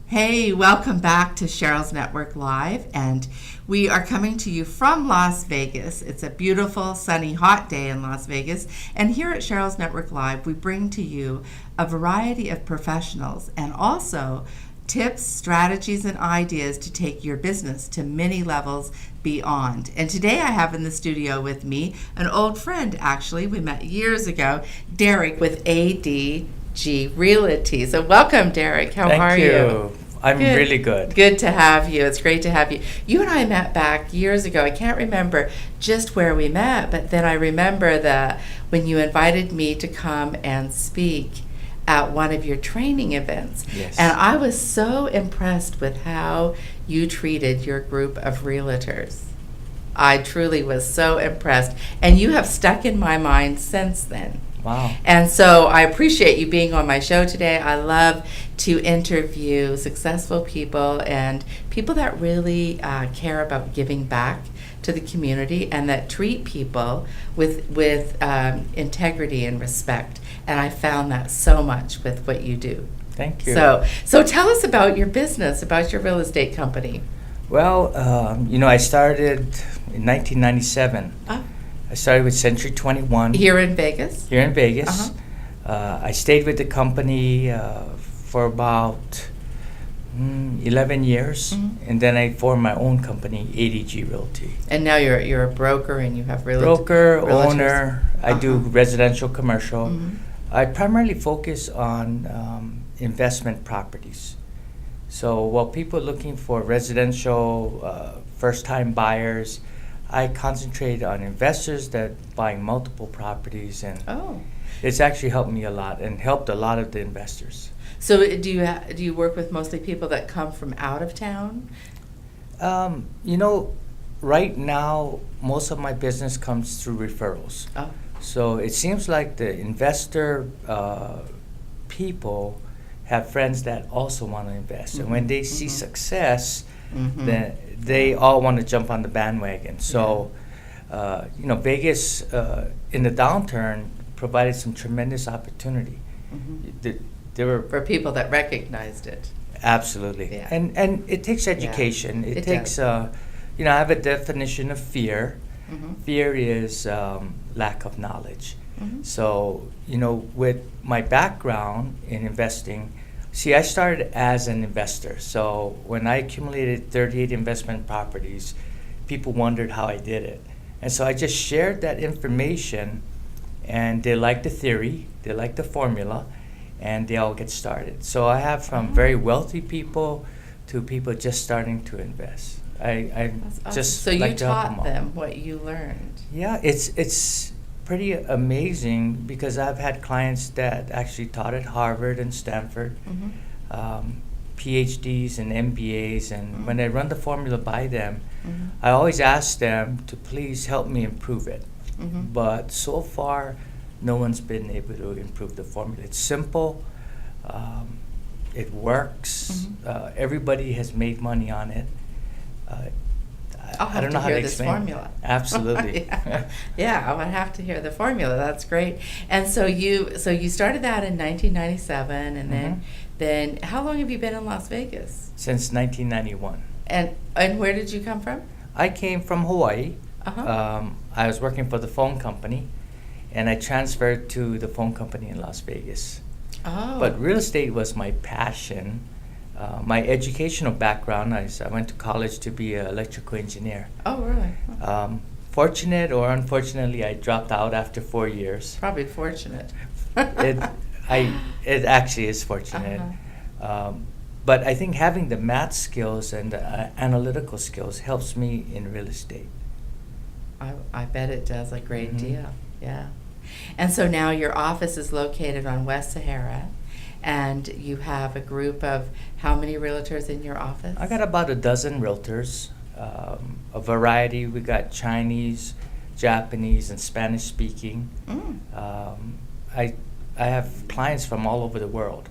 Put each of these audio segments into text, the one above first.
Hey, welcome back to Cheryl's Network Live, and we are coming to you from Las Vegas. It's a beautiful, sunny, hot day in Las Vegas, and here at Cheryl's Network Live, we bring to you a variety of professionals and also tips, strategies, and ideas to take your business to many levels beyond. And today I have in the studio with me an old friend, actually. We met years ago, Derek with ADG Realty. So welcome, Derek. How are you? Thank you. I'm Good. really good. Good to have you. It's great to have you. You and I met back years ago. I can't remember just where we met, but then I remember that when you invited me to come and speak at one of your training events. Yes. And I was so impressed with how you treated your group of realtors. I truly was so impressed. And you have stuck in my mind since then. Wow. And so I appreciate you being on my show today. I love to interview successful people and people that really care about giving back to the community and that treat people with integrity and respect. And I found that so much with what you do. Thank you. So tell us about your business, about your real estate company. Well, I started in 1997. Oh. I started with Century 21. Here in Vegas? Here in Vegas. Uh-huh. I stayed with the company for about 11 years, and then I formed my own company, ADG Realty. And now you're a broker and you have Broker, realtors. owner. I do Uh-huh. residential, commercial. Mhm. I primarily focus on investment properties. So while people are looking for residential, first-time buyers, I concentrate on investors that buying multiple properties, and Oh. it's actually helped me a lot and helped a lot of the investors. So do you work with mostly people that come from out of town? Right now, most of my business comes through referrals. Oh. So it seems like the investor people have friends that also want to invest. And when they see success, then they all want to jump on the bandwagon. So, Vegas in the downturn provided some tremendous opportunity. There were For people that recognized it. absolutely, Yeah. and it takes education. It It takes, I have a definition of fear. Fear is lack of knowledge. So, with my background in investing, I started as an investor. So when I accumulated 38 investment properties, people wondered how I did it. And so I just shared that information, and they liked the theory, they liked the formula, and they all get started. So I have from very wealthy people to people just starting to invest. I That's awesome. just So you like to help taught all. them what you learned. Yeah, it's pretty amazing because I've had clients that actually taught at Harvard and Stanford, PhDs and MBAs, and when I run the formula by them, I always ask them to please help me improve it. But so far, no one's been able to improve the formula. It's simple, it works, everybody has made money on it. I'll I have don't to know how hear to this explain it. formula. Absolutely. Yeah, I would have to hear the formula. That's great. And so you started that in 1997, and then how long have you been in Las Vegas? Since 1991. And where did you come from? I came from Hawaii. Uh-huh. I was working for the phone company, and I transferred to the phone company in Las Vegas. Oh. But real estate was my passion. My educational background, I went to college to be an electrical engineer. Oh, really? Fortunate or unfortunately, I dropped out after 4 years. Probably fortunate. It actually is fortunate. But I think having the math skills and the analytical skills helps me in real estate. I bet it does a great deal. Yeah. And so now your office is located on West Sahara, and you have a group of how many realtors in your office? I got about a dozen realtors, a variety. We got Chinese, Japanese, and Spanish speaking. I have clients from all over the world.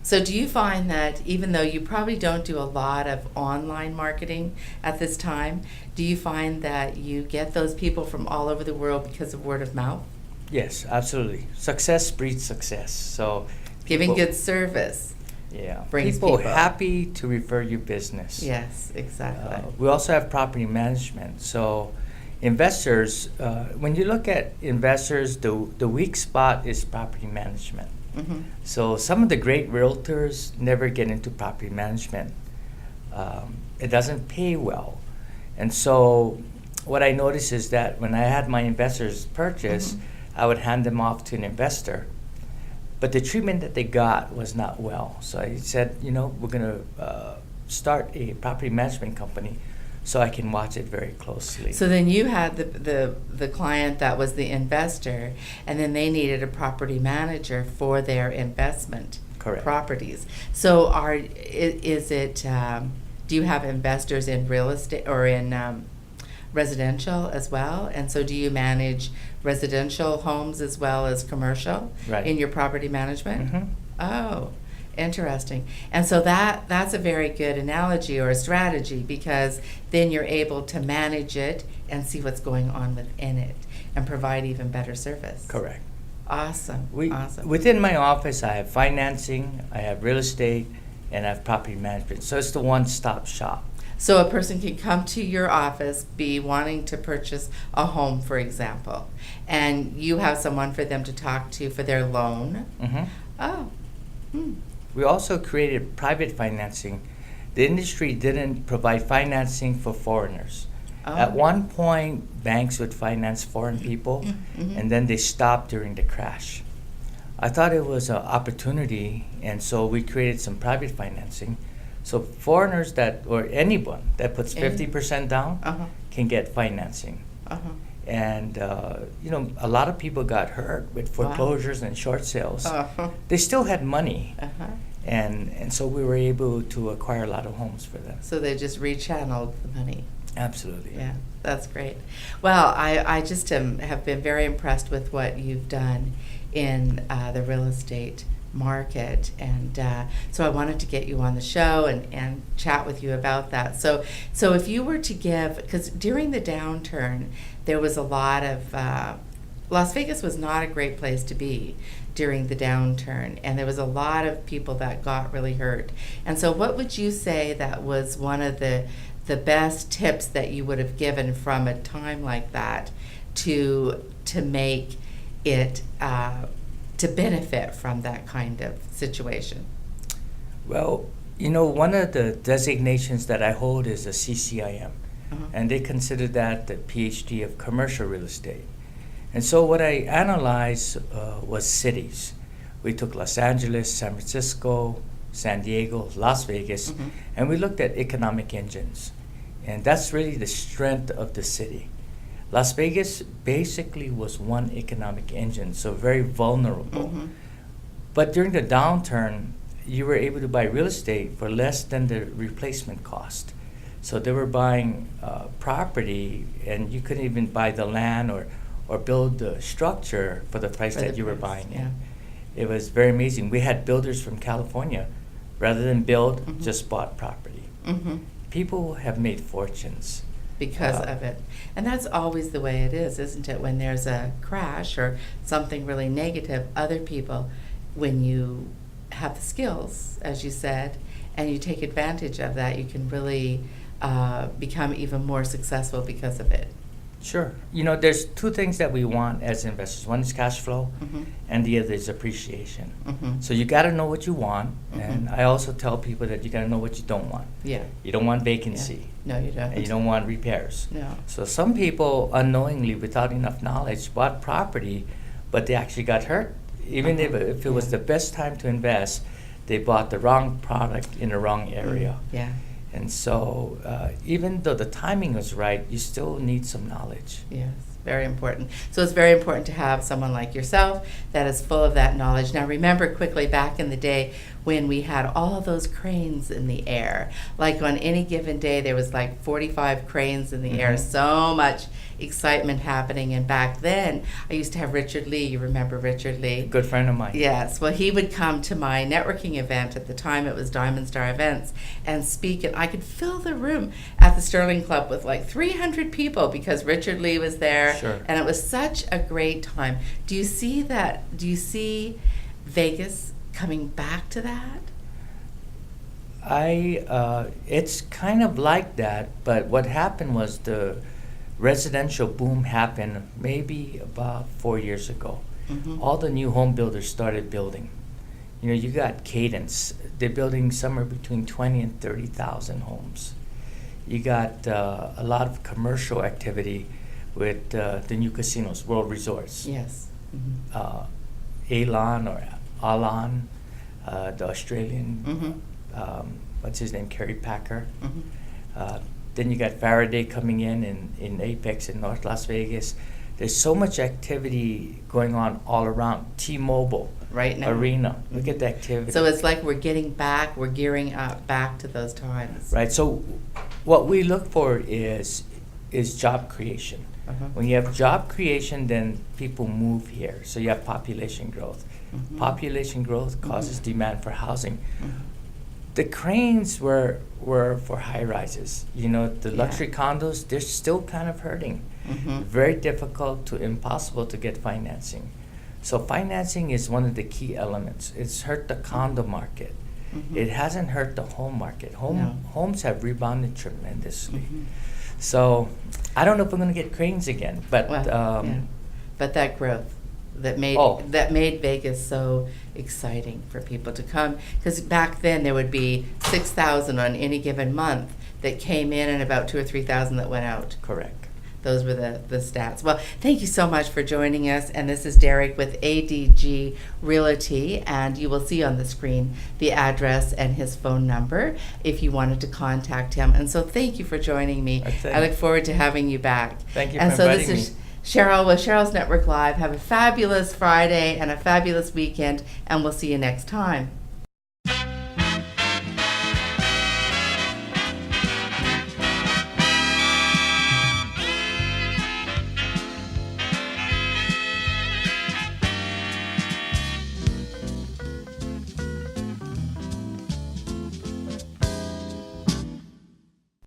So do you find that even though you probably don't do a lot of online marketing at this time, do you find that you get those people from all over the world because of word of mouth? Yes, absolutely. Success breeds success. So Giving people- good service. Yeah, brings people people. happy to refer you business. Yes, exactly. We also have property management. So investors, when you look at investors, the weak spot is property management. Mhm. So some of the great realtors never get into property management. It doesn't pay well. And so what I noticed is that when I had my investors purchase, I would hand them off to an investor. But the treatment that they got was not well. So I said, we're going to start a property management company so I can watch it very closely. So then you had the client that was the investor, and then they needed a property manager for their investment Correct. properties. So do you have investors in real estate or in residential as well? And so do you manage residential homes as well as commercial Right. in your property management? Mhm. Oh, interesting. And so that's a very good analogy or a strategy, because then you're able to manage it and see what's going on within it and provide even better service. Correct. Awesome. Awesome. Within my office, I have financing, I have real estate, and I have property management. So it's the one-stop shop. So a person can come to your office, be wanting to purchase a home, for example, and you have someone for them to talk to for their loan. Mhm. Oh. Hmm. We also created private financing. The industry didn't provide financing for foreigners. Oh. At one point, banks would finance foreign people, and then they stopped during the crash. I thought it was an opportunity, and so we created some private financing. So foreigners or anyone that puts 50% down Uh-huh. can get financing. Uh-huh. And, a lot of people got hurt with foreclosures and short sales. Uh-huh. They still had money. Uh-huh. And so we were able to acquire a lot of homes for them. So they just rechanneled the money. Absolutely. Yeah, that's great. Well, I just have been very impressed with what you've done in the real estate market, and so I wanted to get you on the show and chat with you about that. So if you were to give, because during the downturn there was a lot of Las Vegas was not a great place to be during the downturn, and there was a lot of people that got really hurt. And so what would you say that was one of the best tips that you would have given from a time like that to make it to benefit from that kind of situation? Well, one of the designations that I hold is a CCIM, and they consider that the PhD of commercial real estate. And so what I analyzed was cities. We took Los Angeles, San Francisco, San Diego, Las Vegas, and we looked at economic engines. And that's really the strength of the city. Las Vegas basically was one economic engine, so very vulnerable. But during the downturn, you were able to buy real estate for less than the replacement cost. So they were buying property, and you couldn't even buy the land or build the structure for the price that you were buying it. It was very amazing. We had builders from California, rather than build, just bought property. People have made fortunes because of it. And that's always the way it is, isn't it? When there's a crash or something really negative, other people, when you have the skills, as you said, and you take advantage of that, you can really become even more successful because of it. Sure. There's two things that we want as investors. One is cash flow, and the other is appreciation. So you got to know what you want, and I also tell people that you got to know what you don't want. Yeah. You don't want vacancy. No, you don't. And you don't want repairs. No. So some people unknowingly, without enough knowledge, bought property, but they actually got hurt. Even if it was the best time to invest, they bought the wrong product in the wrong area. Yeah. And so even though the timing was right, you still need some knowledge. Yes, very important. So it's very important to have someone like yourself that is full of that knowledge. Now remember quickly back in the day when we had all of those cranes in the air. Like on any given day there was like 45 cranes in the air. So much excitement happening. And back then I used to have Richard Lee. You remember Richard Lee? Good friend of mine. Yes. Well, he would come to my networking event. At the time it was Diamond Star Events, and speak, and I could fill the room at the Sterling Club with like 300 people because Richard Lee was there. Sure. And it was such a great time. Do you see that? Do you see Vegas coming back to that? It's kind of like that, but what happened was the residential boom happened maybe about 4 years ago. All the new home builders started building. You know, you got Cadence. They're building somewhere between 20 and 30,000 homes. You got a lot of commercial activity with the new casinos, World Resorts. Yes. Alon or Alon, the Australian, what's his name, Kerry Packer. Then you got Faraday coming in Apex in North Las Vegas. There's so much activity going on all around. T-Mobile Right now. Arena. Look at the activity. So it's like we're gearing up back to those times. Right. So what we look for is job creation. When you have job creation, then people move here. So you have population growth. Population growth causes demand for housing. The cranes were for high rises. You know, the luxury condos, they're still kind of hurting. Very difficult to impossible to get financing. So financing is one of the key elements. It's hurt the condo market. It hasn't hurt the home market. Homes have rebounded tremendously. So I don't know if we're going to get cranes again, but but that growth that made Vegas so exciting for people to come, because back then there would be 6,000 on any given month that came in and about 2,000 or 3,000 that went out. Correct. Those were the stats. Well, thank you so much for joining us. And this is Derek with ADG Realty. And you will see on the screen the address and his phone number if you wanted to contact him. And so thank you for joining me. I look forward to having you back. Thank you for inviting me. And so this is Cheryl with Cheryl's Network Live. Have a fabulous Friday and a fabulous weekend. And we'll see you next time.